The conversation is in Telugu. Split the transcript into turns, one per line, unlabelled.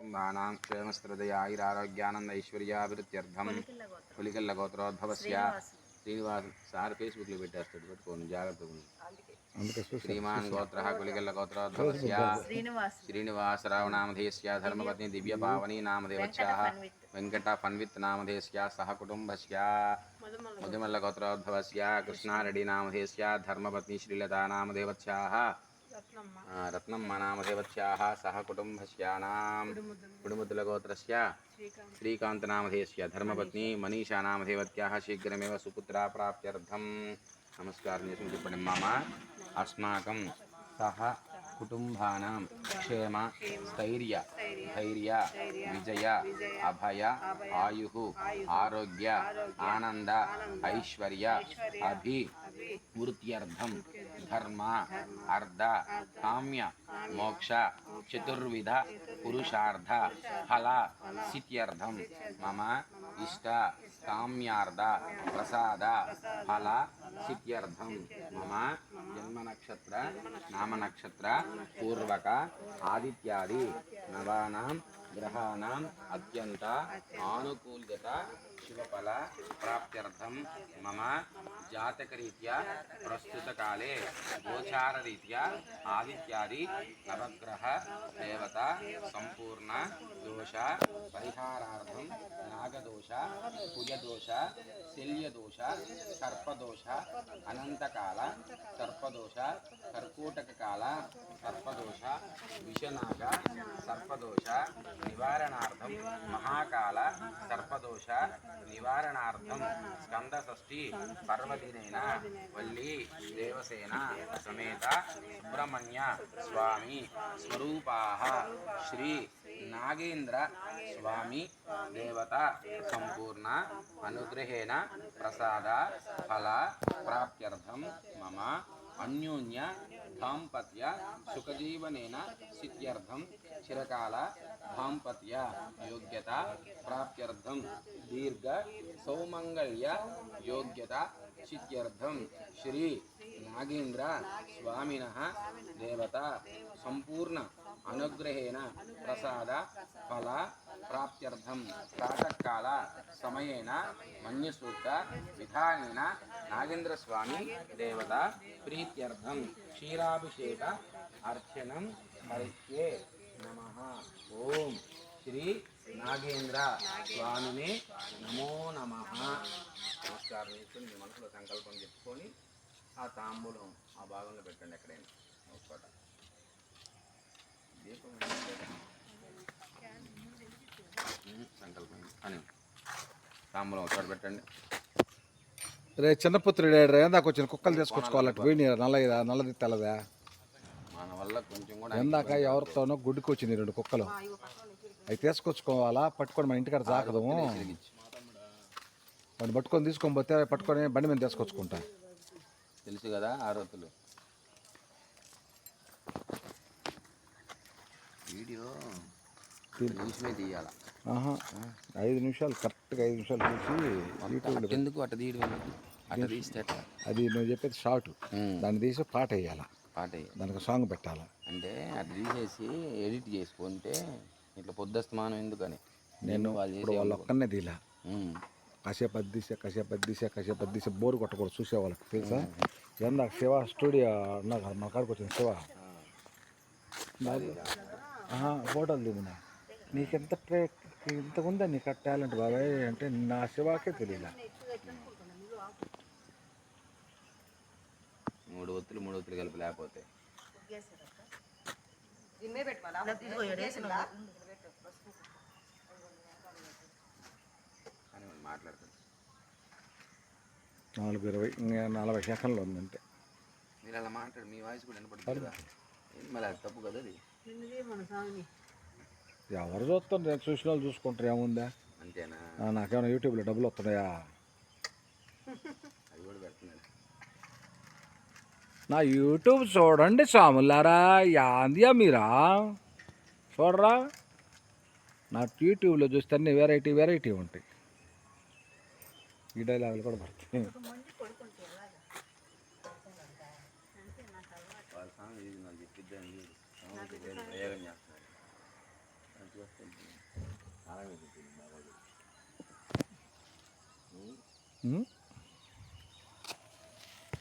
कुटुम्बानां क्षेमस्त्रदय आयुरारोग्यानन्द ऐश्वर्याभिवृद्ध्यर्थं పులికెళ్ళ గోత్రోద్భవస్య శ్రీనివాస్ సార్ ఫేస్బుక్లో పెట్టేస్తాడు పెట్టుకోండి జాగ్రత్తగా శ్రీమాన్ గోత్ర కులికెళ్ళ గోత్రోద్భవస్య శ్రీనివాసరావు నామధేయస్య ధర్మపత్ని దివ్యపావని నామదేవచ్యాః వెంకట ఫన్విత్ నామధేయస్య సహ కుటుంబస్య ముదిమల్ల గోత్రోద్భవస్య కృష్ణారెడ్డి నామధేయస్య ధర్మపత్ని శ్రీలతా నామదేవచ్యాః रत्नम्मा नामधेवत्याः सह कुटुम्बस्यानां कुडुमुद्दलगोत्रस्य श्रीकान्तनामधेयस्य धर्मपत्नी मनीषा नामधेवत्याः शीघ्रमेव सुपुत्रा प्राप्त्यर्थं नमस्कारं చెప్పండి मम अस्माकं सह कुटुम्बानां क्षेम स्थैर्य धैर्य विजय अभय आयुः आरोग्य आनंद ऐश्वर्य अभिवृद्ध्यर्थं धर्म अर्ध काम्य मोक्ष चतुर्विध पुरुषार्थ फल सिद्ध्यर्थं मम इष्ट काम्यार्थ प्रसाद फल सिद्ध्यर्थं मम जन्म नक्षत्र नाम नक्षत्र पूर्वक आदित्यादि नवानां ग्रहाणां अत्यंत आनुकूल्यता शुभफल प्राप्त्यर्थं मम जातकरीत्या प्रस्तुत काले गोचार रीत्या आदित्यादि नवग्रह देवता संपूर्ण दोष परिहारार्थं नागदोष कुजदोष शल्यदोष सर्पदोष अनंतकाल सर्पदोष कर्कोटककाल सर्पदोष विषनाग सर्पदोष निवारणार्थं महाकाल सर्पदोष निवारणार्थं स्कंदषष्ठी पर्वदिनेन वल्ली देवसेना समेत सुब्रह्मण्य स्वामी स्वरूपाः श्री नागेन्द्र स्वामी देवता संपूर्ण अनुग्रहेण प्रसाद फल प्राप्त्यर्थं मम अन्योन्य दाम्पत्य सुखजीवनेन सिद्ध्यर्थं चिरकाल दाम्पत्य योग्यता प्राप्त्यर्थं दीर्घ सौमंगल्य योग्यता सिद्ध्यर्थं श्री नागेन्द्र स्वामिनः देवता संपूर्ण अनुग्रहेण प्रसाद फल प्राप्त्यर्थं प्रातःकाल समयेन मन्यसूक्त विधानेन नागेन्द्र स्वामी देवता प्रीत्यर्थं क्षीराभिषेक अर्चनं करिष्ये नमः। ओम श्री नागेन्द्र स्वामिने नमो नमः। నమస్కారం చేసుకుని మీ మనసులో సంకల్పం చెప్పుకొని ఆ తాంబూలం ఆ భాగంలో పెట్టండి ఎక్కడైనా ఒకట దీపం సంకల్పం అని తాంబూలం ఒకటి పెట్టండి.
రే చిన్నపుత్రుడు ఎందాక వచ్చిన కుక్కలు తీసుకొచ్చుకోవాలంటే పోయి నల్లది తెల్లదా
మన వల్ల కొంచెం కూడా
ఎందాక ఎవరితోనో గుడ్డుకు వచ్చినాయి 2 కుక్కలు అవి తీసుకొచ్చుకోవాలా పట్టుకొని మన ఇంటికాడ జాకదము వాడిని పట్టుకొని తీసుకొని పోతే పట్టుకొని బండి మీద తీసుకొచ్చుకుంటా
తెలుసు కదా ఆరోతులు వీడియో నిమిషమే తీయాల
5 నిమిషాలు కరెక్ట్గా 5 నిమిషాలు తీసి
ఎందుకు అట్ట తీయడం అట్ట తీస్తే
అది నువ్వు చెప్పేది షార్ట్ దాన్ని తీసి పాట వేయాలా దానికి సాంగ్ పెట్టాలా
అంటే అట్లా తీసేసి ఎడిట్ చేసుకుంటే ఇట్లా పొద్దుస్తమానం ఎందుకని
నేను వాళ్ళు ఒక్కనే తీలా కాసేపు అది తీసే బోర్ కొట్టకూడదు చూసేవాళ్ళకి తెలుసా. ఎందాక శివ స్టూడియో నాకు మా కాడికి వచ్చిన శివ ఫోటోలు దిగునా నీకెంత ఇంత ఉందా నీకు టాలెంట్ బాబాయ్ అంటే నా శివాకే తెలియలే.
3 ఒత్తులు కలిపి లేకపోతే మాట్లాడుతుంది
4:20 ఇంకా 40 సెకండ్లు ఉందంటే
మీరు అలా మాట్లాడు మీ వాయిస్ కూడా వినపడుతుంది కదా మళ్ళీ అది తప్పు కదా అది
ఎవరు చూస్తారు నేను చూసిన వాళ్ళు చూసుకుంటారు ఏముందా
అంతేనా.
నాకేమైనా యూట్యూబ్లో డబ్బులు వస్తున్నాయా
అది కూడా పెడుతున్నాడు
నా యూట్యూబ్ చూడండి సాములారా యాందియా మీరా చూడరా నా యూట్యూబ్లో చూస్తే అన్ని వెరైటీ ఉంటాయి. ఈ డైలాగులు కూడా పడతాయి.
వాళ్ళ సాంగ్ ఇది నాకు చెప్పిద్దాం ప్రయోగం చేస్తున్నారు
ఉమ్?